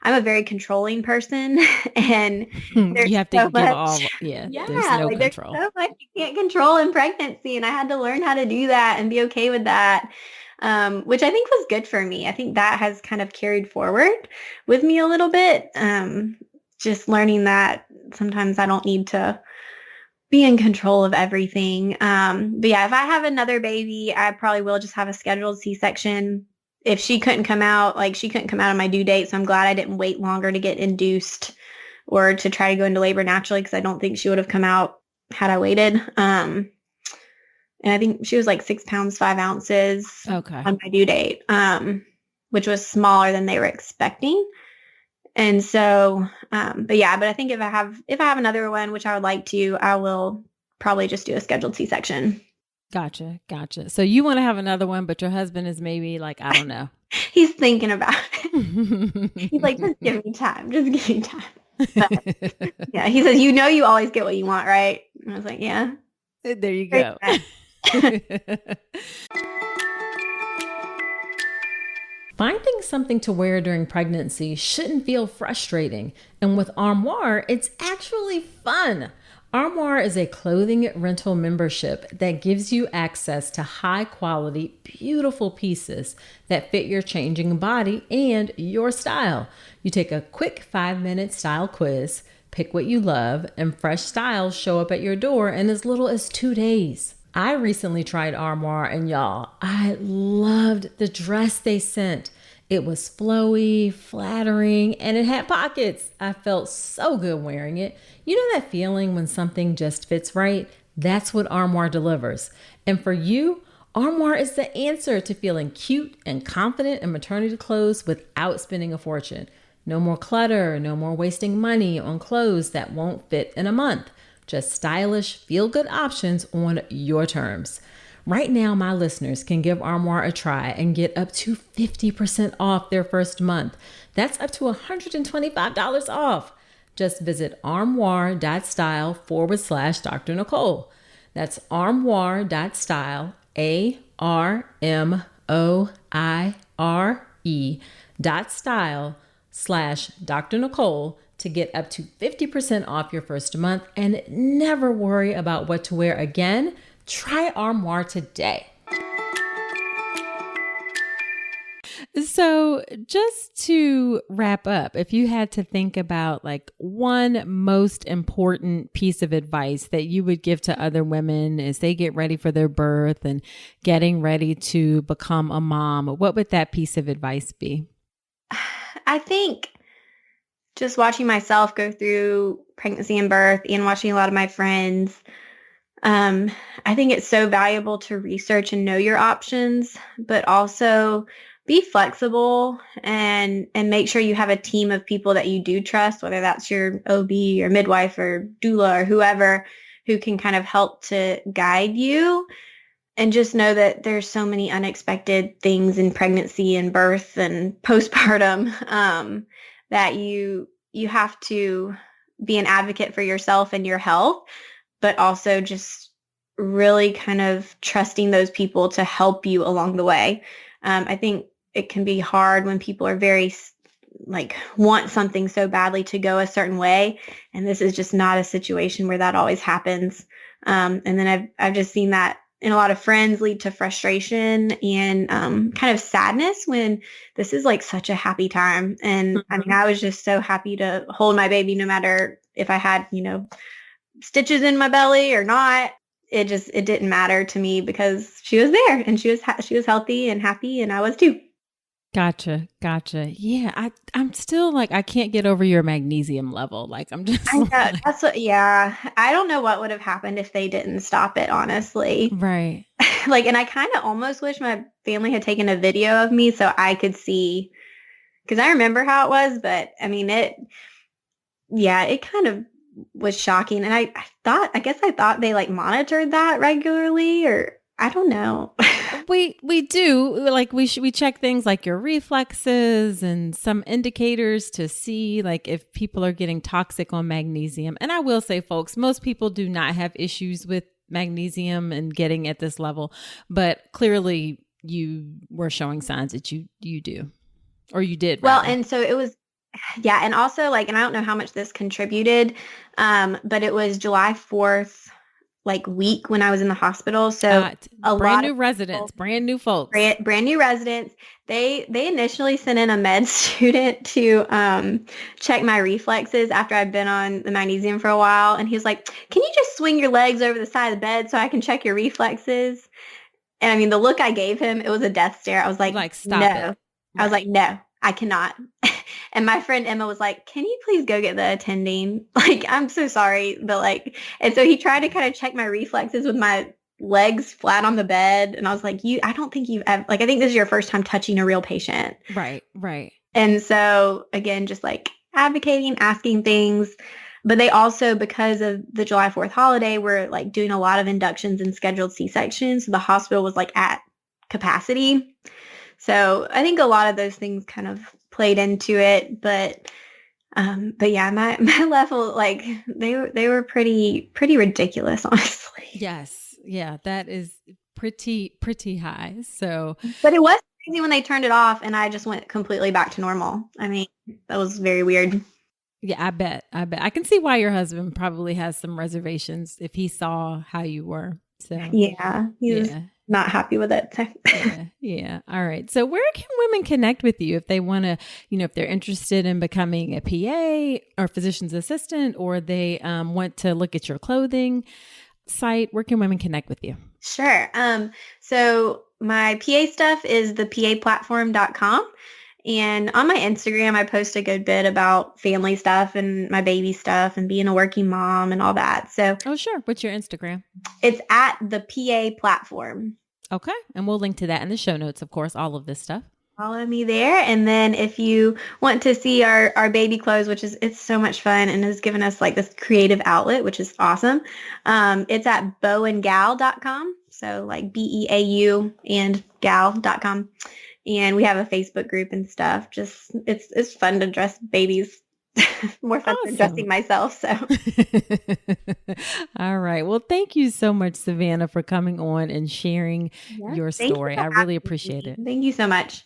S2: I'm a very controlling person and
S1: You have to
S2: so
S1: give
S2: much,
S1: there's no
S2: like there's
S1: control.
S2: so much you can't control in pregnancy. And I had to learn how to do that and be okay with that. Which I think was good for me. I think that has kind of carried forward with me a little bit. Just learning that sometimes I don't need to be in control of everything. But yeah, if I have another baby, I probably will just have a scheduled C-section. If she couldn't come out, on my due date. So I'm glad I didn't wait longer to get induced or to try to go into labor naturally, because I don't think she would have come out had I waited. And I think she was like 6 pounds, 5 ounces on my due date, which was smaller than they were expecting. And so, but I think if I have another one, which I would like to, I will probably just do a scheduled C-section.
S1: Gotcha. So you want to have another one, but your husband is maybe like, I don't know.
S2: He's thinking about it. He's like, just give me time. But, yeah, he says, you always get what you want, right? And I was like, yeah.
S1: There you go. Finding something to wear during pregnancy shouldn't feel frustrating. And with Armoire, it's actually fun. Armoire is a clothing rental membership that gives you access to high quality, beautiful pieces that fit your changing body and your style. You take a quick 5-minute style quiz, pick what you love, and fresh styles show up at your door in as little as 2 days. I recently tried Armoire and y'all, I loved the dress they sent. It was flowy, flattering, and it had pockets. I felt so good wearing it. You know that feeling when something just fits right? That's what Armoire delivers. And for you, Armoire is the answer to feeling cute and confident in maternity clothes without spending a fortune. No more clutter, no more wasting money on clothes that won't fit in a month. Just stylish, feel-good options on your terms. Right now, my listeners can give Armoire a try and get up to 50% off their first month. That's up to $125 off. Just visit armoire.style/Dr. Nicole. That's armoire.style, ARMOIRE.style/Dr. Nicole to get up to 50% off your first month and never worry about what to wear again. Try Armoire today. So just to wrap up, if you had to think about like one most important piece of advice that you would give to other women as they get ready for their birth and getting ready to become a mom, what would that piece of advice be?
S2: I think just watching myself go through pregnancy and birth and watching a lot of my friends, I think it's so valuable to research and know your options, but also be flexible and make sure you have a team of people that you do trust, whether that's your OB or midwife or doula or whoever who can kind of help to guide you. And just know that there's so many unexpected things in pregnancy and birth and postpartum, that you have to be an advocate for yourself and your health, but also just really kind of trusting those people to help you along the way. I think it can be hard when people are very want something so badly to go a certain way. And this is just not a situation where that always happens. And then I've just seen that in a lot of friends lead to frustration and kind of sadness when this is like such a happy time. And I mean, I was just so happy to hold my baby no matter if I had, stitches in my belly or not. It didn't matter to me because she was there and she was healthy and happy, and I was too.
S1: Gotcha. Yeah, I'm still like, I can't get over your magnesium level. Like, I'm just
S2: I know, I don't know what would have happened if they didn't stop it, honestly.
S1: Right.
S2: And I kind of almost wish my family had taken a video of me so I could see, because I remember how it was, but I mean, it kind of was shocking. And I guess I thought they like monitored that regularly, or I don't know.
S1: We do, like, we check things like your reflexes and some indicators to see like if people are getting toxic on magnesium. And I will say, folks, most people do not have issues with magnesium and getting at this level, but clearly you were showing signs that you do, or you did.
S2: Well,
S1: rather.
S2: And so it was, yeah. And also and I don't know how much this contributed, but it was July 4th, week when I was in the hospital. So
S1: brand new residents, brand new folks,
S2: brand new residents. They initially sent in a med student to check my reflexes after I'd been on the magnesium for a while. And he was like, "Can you just swing your legs over the side of the bed so I can check your reflexes?" And I mean, the look I gave him, it was a death stare. I was like
S1: stop
S2: no.
S1: it. Right.
S2: I was like, no, I cannot. And my friend Emma was like, "Can you please go get the attending? I'm so sorry." But and so he tried to kind of check my reflexes with my legs flat on the bed. And I was like, I don't think you've ever, I think this is your first time touching a real patient.
S1: Right.
S2: And so again, just advocating, asking things. But they also, because of the July 4th holiday, were doing a lot of inductions and scheduled C-sections. So the hospital was at capacity. So I think a lot of those things kind of played into it, but yeah, my level, they were pretty ridiculous, honestly.
S1: Yes. Yeah. That is pretty high. So,
S2: but it was crazy when they turned it off and I just went completely back to normal. I mean, that was very weird.
S1: Yeah, I bet. I can see why your husband probably has some reservations if he saw how you were. So
S2: yeah, he was not happy with it.
S1: Yeah. All right. So where can women connect with you if they want to, if they're interested in becoming a PA or physician's assistant, or they want to look at your clothing site? Where can women connect with you?
S2: Sure. So my PA stuff is thePAplatform.com. And on my Instagram, I post a good bit about family stuff and my baby stuff and being a working mom and all that. So,
S1: oh, sure. What's your Instagram?
S2: It's at the PA Platform.
S1: Okay. And we'll link to that in the show notes, of course, all of this stuff.
S2: Follow me there. And then if you want to see our baby clothes, it's so much fun and has given us this creative outlet, which is awesome. It's at bowandgal.com. So BEAU and gal.com. And we have a Facebook group and stuff. Just it's fun to dress babies. More fun than dressing myself. So,
S1: all right. Well, thank you so much, Savanna, for coming on and sharing your story. I really appreciate it.
S2: Thank you so much.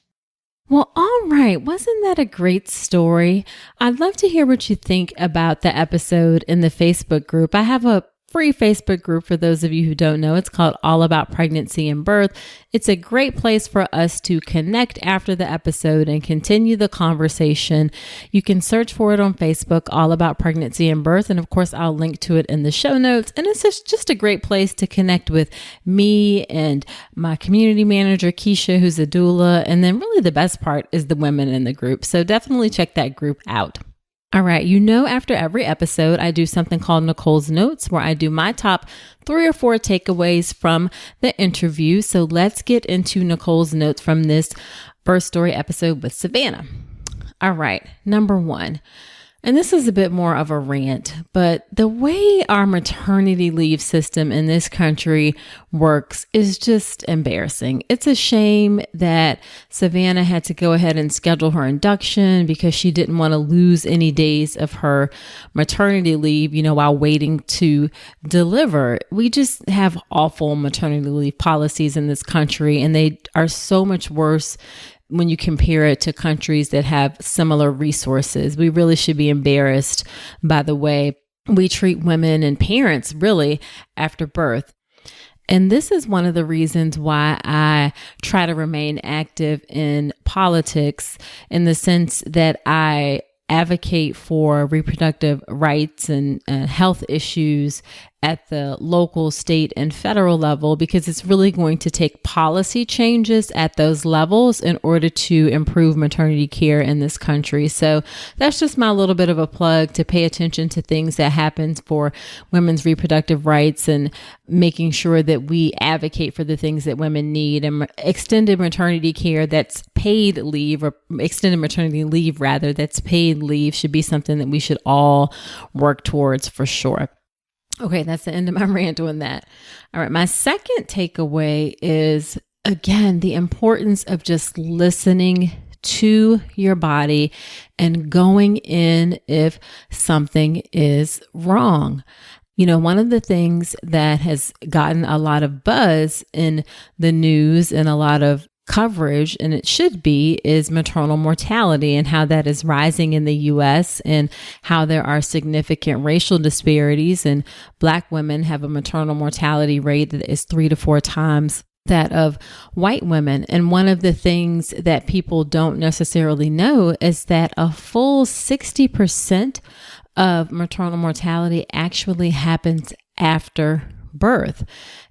S1: Well, all right. Wasn't that a great story? I'd love to hear what you think about the episode in the Facebook group. I have a free Facebook group for those of you who don't know. It's called All About Pregnancy and Birth. It's a great place for us to connect after the episode and continue the conversation. You can search for it on Facebook, All About Pregnancy and Birth. And of course, I'll link to it in the show notes. And it's just a great place to connect with me and my community manager, Keisha, who's a doula. And then really the best part is the women in the group. So definitely check that group out. All right. After every episode, I do something called Nicole's Notes, where I do my top 3 or 4 takeaways from the interview. So let's get into Nicole's notes from this birth story episode with Savanna. All right. Number 1, And this is a bit more of a rant, but the way our maternity leave system in this country works is just embarrassing. It's a shame that Savanna had to go ahead and schedule her induction because she didn't want to lose any days of her maternity leave, while waiting to deliver. We just have awful maternity leave policies in this country, and they are so much worse when you compare it to countries that have similar resources. We really should be embarrassed by the way we treat women and parents really after birth. And this is one of the reasons why I try to remain active in politics, in the sense that I advocate for reproductive rights and health issues at the local, state, and federal level, because it's really going to take policy changes at those levels in order to improve maternity care in this country. So that's just my little bit of a plug to pay attention to things that happen for women's reproductive rights and making sure that we advocate for the things that women need. And extended maternity care that's paid leave, or extended maternity leave rather, that's paid leave, should be something that we should all work towards for sure. Okay, that's the end of my rant on that. All right, my second takeaway is, again, the importance of just listening to your body and going in if something is wrong. One of the things that has gotten a lot of buzz in the news and a lot of coverage, and it should be, is maternal mortality and how that is rising in the U.S. and how there are significant racial disparities, and Black women have a maternal mortality rate that is 3 to 4 times that of white women. And one of the things that people don't necessarily know is that a full 60% of maternal mortality actually happens after birth.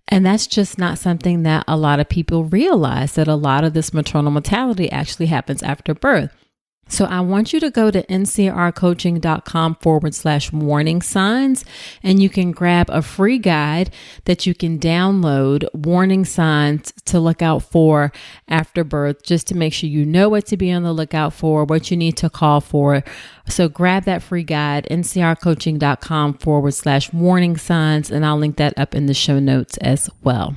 S1: And that's just not something that a lot of people realize, that a lot of this maternal mortality actually happens after birth. So I want you to go to ncrcoaching.com/warning signs, and you can grab a free guide that you can download, warning signs to look out for after birth, just to make sure you know what to be on the lookout for, what you need to call for. So grab that free guide, ncrcoaching.com/warning signs, and I'll link that up in the show notes as well.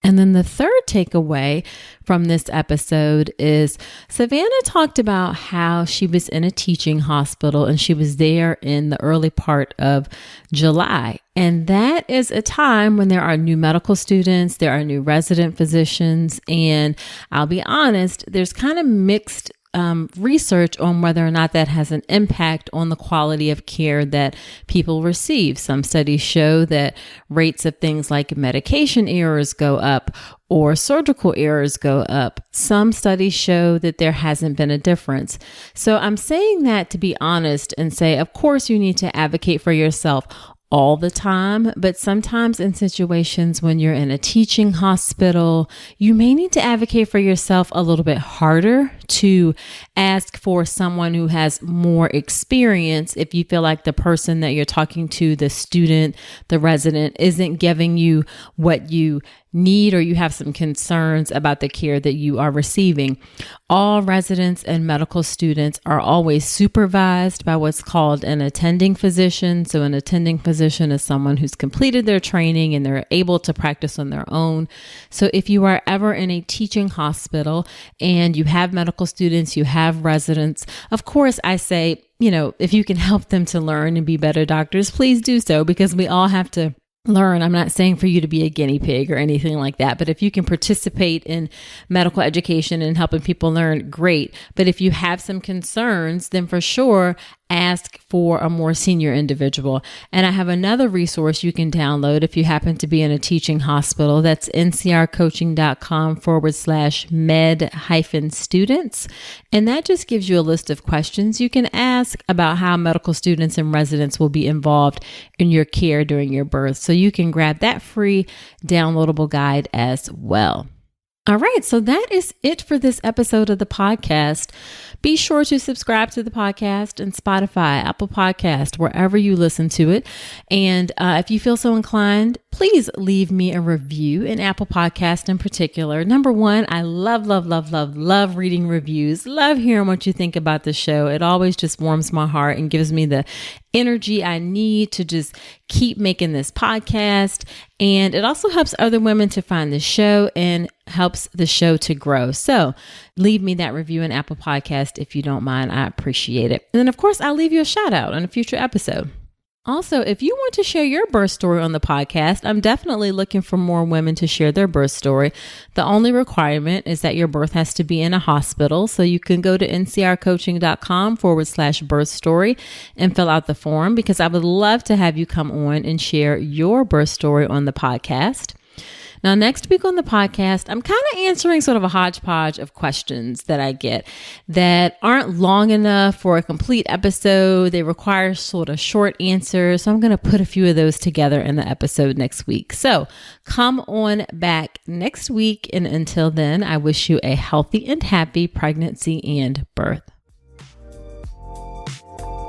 S1: And then the third takeaway from this episode is Savanna talked about how she was in a teaching hospital and she was there in the early part of July. And that is a time when there are new medical students, there are new resident physicians, and I'll be honest, there's kind of mixed research on whether or not that has an impact on the quality of care that people receive. Some studies show that rates of things like medication errors go up or surgical errors go up. Some studies show that there hasn't been a difference. So I'm saying that to be honest and say, of course, you need to advocate for yourself all the time, but sometimes in situations when you're in a teaching hospital, you may need to advocate for yourself a little bit harder, to ask for someone who has more experience if you feel like the person that you're talking to, the student, the resident, isn't giving you what you need, or you have some concerns about the care that you are receiving. All residents and medical students are always supervised by what's called an attending physician. So an attending physician is someone who's completed their training and they're able to practice on their own. So if you are ever in a teaching hospital and you have medical students, you have residents, of course, I say, if you can help them to learn and be better doctors, please do so, because we all have to learn. I'm not saying for you to be a guinea pig or anything like that, but if you can participate in medical education and helping people learn, great. But if you have some concerns, then for sure, ask for a more senior individual. And I have another resource you can download if you happen to be in a teaching hospital. That's ncrcoaching.com/med-students. And that just gives you a list of questions you can ask about how medical students and residents will be involved in your care during your birth. So you can grab that free downloadable guide as well. All right, so that is it for this episode of the podcast. Be sure to subscribe to the podcast in Spotify, Apple Podcast, wherever you listen to it. And if you feel so inclined, please leave me a review in Apple Podcast in particular. Number one, I love reading reviews. Love hearing what you think about the show. It always just warms my heart and gives me the energy I need to just keep making this podcast. And it also helps other women to find the show and helps the show to grow. So leave me that review in Apple Podcast if you don't mind. I appreciate it. And then, of course, I'll leave you a shout out on a future episode. Also, if you want to share your birth story on the podcast, I'm definitely looking for more women to share their birth story. The only requirement is that your birth has to be in a hospital. So you can go to ncrcoaching.com/birth story and fill out the form, because I would love to have you come on and share your birth story on the podcast. Now, next week on the podcast, I'm kind of answering sort of a hodgepodge of questions that I get that aren't long enough for a complete episode. They require sort of short answers. So I'm going to put a few of those together in the episode next week. So come on back next week. And until then, I wish you a healthy and happy pregnancy and birth.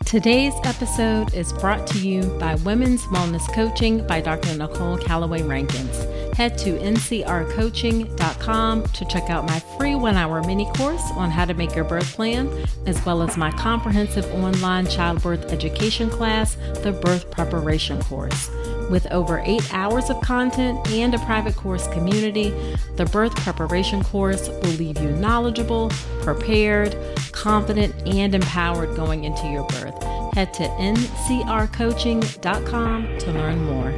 S1: Today's episode is brought to you by Women's Wellness Coaching by Dr. Nicole Calloway Rankins. Head to ncrcoaching.com to check out my free 1-hour mini course on how to make your birth plan, as well as my comprehensive online childbirth education class, the Birth Preparation Course. With over 8 hours of content and a private course community, the Birth Preparation Course will leave you knowledgeable, prepared, confident, and empowered going into your birth. Head to ncrcoaching.com to learn more.